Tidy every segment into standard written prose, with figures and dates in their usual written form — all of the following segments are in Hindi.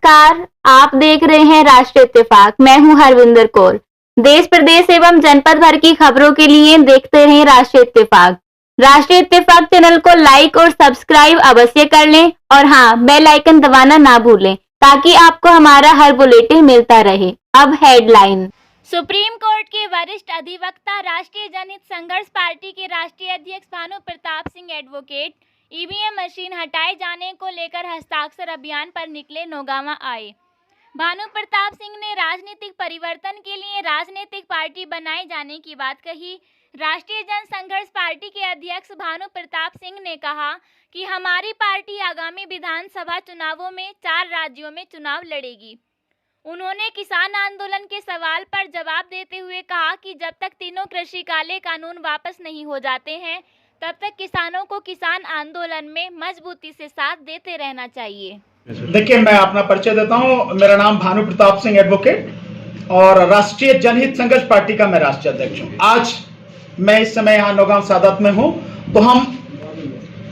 नमस्कार, आप देख रहे हैं राष्ट्रीय इत्तेफाक। मैं हूं हरविंदर कौर। देश प्रदेश एवं जनपद भर की खबरों के लिए देखते रहें राष्ट्रीय इत्तेफाक। राष्ट्रीय इत्तेफाक चैनल को लाइक और सब्सक्राइब अवश्य कर लें और हाँ, बेल आइकन दबाना ना भूलें ताकि आपको हमारा हर बुलेटिन मिलता रहे। अब हेडलाइन। सुप्रीम कोर्ट के वरिष्ठ अधिवक्ता राष्ट्रीय जनहित संघर्ष पार्टी के राष्ट्रीय अध्यक्ष Bhanu Pratap Singh advocate EVM machine हटाए जाने को लेकर हस्ताक्षर अभियान पर निकले नौगांवा आए। भानु प्रताप सिंह ने राजनीतिक परिवर्तन के लिए राजनीतिक पार्टी बनाए जाने की बात कही। राष्ट्रीय जनसंघर्ष पार्टी के अध्यक्ष भानु प्रताप सिंह ने कहा कि हमारी पार्टी आगामी विधानसभा चुनावों में 4 राज्यों में चुनाव लड़ेगी। उन्होंने किसान आंदोलन के सवाल पर जवाब देते हुए कहा कि जब तक तीनों कृषि काले कानून वापस नहीं हो जाते हैं तब तक किसानों को किसान आंदोलन में मजबूती से साथ देते रहना चाहिए। देखिए, मैं अपना परिचय देता हूं। मेरा नाम भानु प्रताप सिंह एडवोकेट और राष्ट्रीय जनहित संघर्ष पार्टी का मैं राष्ट्रीय अध्यक्ष हूं। आज मैं इस समय यहाँ नौगांव सादत में हूं। तो हम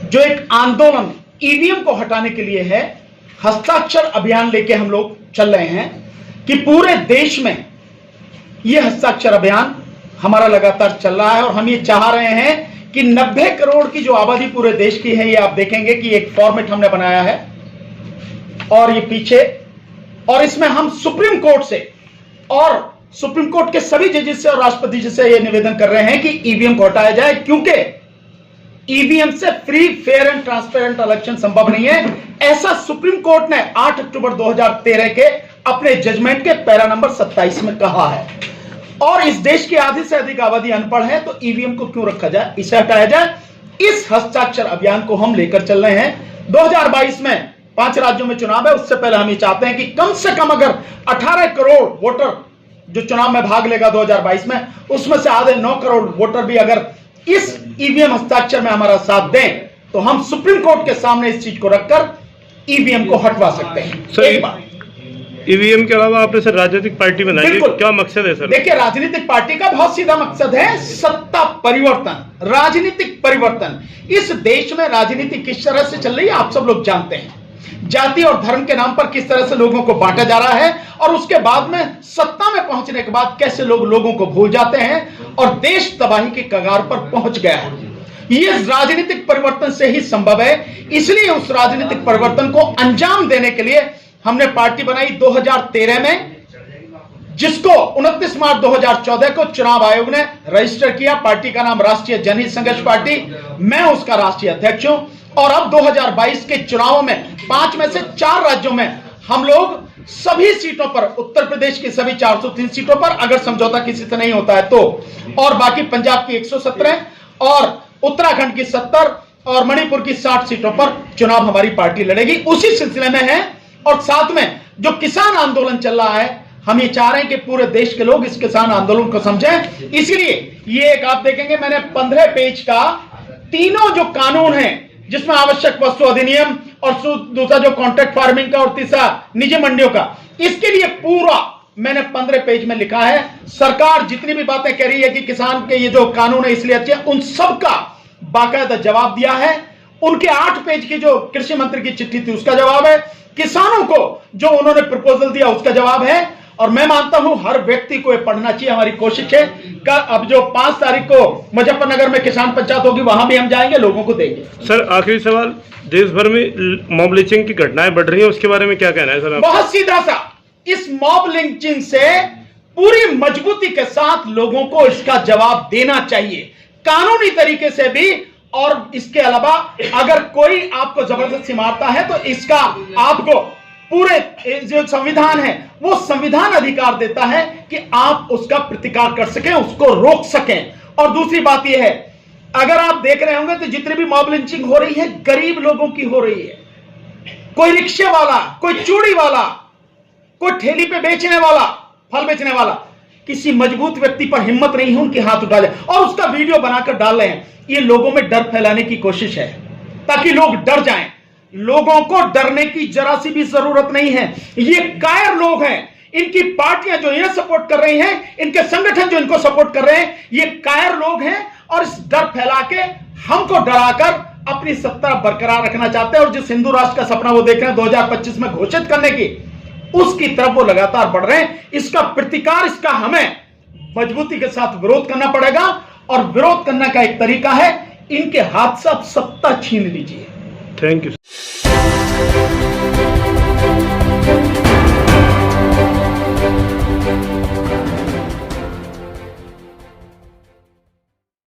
जो एक आंदोलन ईवीएम को हटाने के लिए है, हस्ताक्षर अभियान लेके हम लोग चल रहे हैं कि पूरे देश में ये हस्ताक्षर अभियान हमारा लगातार चल रहा है और हम ये चाह रहे हैं कि 90 करोड़ की जो आबादी पूरे देश की है, ये आप देखेंगे कि एक फॉर्मेट हमने बनाया है और ये पीछे, और इसमें हम सुप्रीम कोर्ट से और सुप्रीम कोर्ट के सभी जजेस से और राष्ट्रपति जी से ये निवेदन कर रहे हैं कि ईवीएम को हटाया जाए, क्योंकि ईवीएम से free, fair and transparent election संभव नहीं है। ऐसा सुप्रीम कोर्ट ने 8 अक्टूबर 2013 के अपने जजमेंट के पैरा नंबर 27 में कहा है। और इस देश की आधी से अधिक आबादी अनपढ़ है, तो ईवीएम को क्यों रखा जाए, इसे हटाया जाए। इस हस्ताक्षर अभियान को हम लेकर चल रहे हैं। 2022 में 5 राज्यों में चुनाव है, उससे पहले हम ये चाहते हैं कि कम से कम अगर 18 करोड़ वोटर जो चुनाव में भाग लेगा 2022 में, उसमें से आधे 9 करोड़ वोटर भी अगर इस ईवीएम हस्ताक्षर में हमारा साथ दें तो हम सुप्रीम कोर्ट के सामने इस चीज को रखकर ईवीएम को हटवा सकते हैं। एक बात, ईवीएम के अलावा आपने सर राजनीतिक पार्टी बनाई है, क्या मकसद है सर? देखिए, राजनीतिक पार्टी का बहुत सीधा मकसद है सत्ता परिवर्तन, राजनीतिक परिवर्तन। इस देश में राजनीति किस तरह से चल रही है आप सब लोग जानते हैं। जाति और धर्म के नाम पर किस तरह से लोगों को बांटा जा रहा है और उसके बाद में सत्ता में पहुंचने के बाद कैसे लोग लोगों को भूल जाते हैं और देश तबाही के कगार पर पहुंच गया है। ये राजनीतिक परिवर्तन से ही संभव है। इसलिए उस राजनीतिक परिवर्तन को अंजाम देने के लिए हमने पार्टी बनाई 2013 में, जिसको 29 मार्च 2014 को चुनाव आयोग ने रजिस्टर किया। पार्टी का नाम राष्ट्रीय जनहित संघर्ष पार्टी, मैं उसका राष्ट्रीय अध्यक्ष हूं। और अब 2022 के चुनावों में 5 में से 4 राज्यों में हम लोग सभी सीटों पर, उत्तर प्रदेश की सभी 403 सीटों पर अगर समझौता किसी से नहीं होता है तो, और बाकी पंजाब की 117 और उत्तराखंड की 70 और मणिपुर की 60 सीटों पर चुनाव हमारी पार्टी लड़ेगी। उसी सिलसिले में है। और साथ में जो किसान आंदोलन चल रहा है, हम ये चाह रहे हैं कि पूरे देश के लोग इस किसान आंदोलन को समझें। इसलिए ये एक आप देखेंगे, मैंने 15 पेज का तीनों जो कानून है, जिसमें आवश्यक वस्तु अधिनियम और दूसरा जो कॉन्ट्रैक्ट फार्मिंग का और तीसरा निजी मंडियों का, इसके लिए पूरा मैंने 15 पेज में लिखा है। सरकार जितनी भी बातें कह रही है कि किसान के ये जो कानून है इसलिए अच्छे, उन सब का बाकायदा जवाब दिया है। उनके 8 पेज की जो कृषि मंत्री की चिट्ठी थी उसका जवाब है। किसानों को जो उन्होंने प्रपोजल दिया उसका जवाब है। और मैं मानता हूं हर व्यक्ति को ये पढ़ना चाहिए। हमारी कोशिश है कि अब जो 5 तारीख को मुजफ्फरनगर में किसान पंचायत होगी, वहां भी हम जाएंगे, लोगों को देंगे। सर, आखिरी सवाल, देश भर में मॉब लिंचिंग की घटनाएं बढ़ रही हैं, उसके बारे में क्या कहना है सर? बहुत सीधा सा, इस मॉब लिंचिंग से पूरी मजबूती के साथ लोगों को इसका जवाब देना चाहिए, कानूनी तरीके से भी। और इसके अलावा अगर कोई आपको जबरदस्ती मारता है तो इसका आपको पूरे जो संविधान है वो संविधान अधिकार देता है कि आप उसका प्रतिकार कर सकें, उसको रोक सकें। और दूसरी बात यह है, अगर आप देख रहे होंगे तो जितनी भी मॉब लिंचिंग हो रही है गरीब लोगों की हो रही है। कोई रिक्शे वाला, कोई चूड़ी वाला, कोई ठेली पे बेचने वाला, फल बेचने वाला, किसी मजबूत व्यक्ति पर हिम्मत नहीं है उनके हाथ उठा जाए और उसका वीडियो बनाकर डाल रहे हैं। ये लोगों में डर फैलाने की कोशिश है ताकि लोग डर जाएं। लोगों को डरने की जरा सी भी जरूरत नहीं है। ये कायर लोग हैं, इनकी पार्टियां जो इन्हें सपोर्ट कर रही हैं, इनके संगठन जो इनको सपोर्ट कर रहे हैं, ये कायर लोग हैं और इस डर फैला के हमको डराकर अपनी सत्ता बरकरार रखना चाहते हैं। और जिस हिंदू राष्ट्र का सपना वो देख रहे हैं 2025 में घोषित करने की, उसकी तरफ वो लगातार बढ़ रहे हैं। इसका प्रतिकार, इसका हमें मजबूती के साथ विरोध करना पड़ेगा, और विरोध करने का एक तरीका है, इनके हाथ से आप सत्ता छीन लीजिए। Thank you.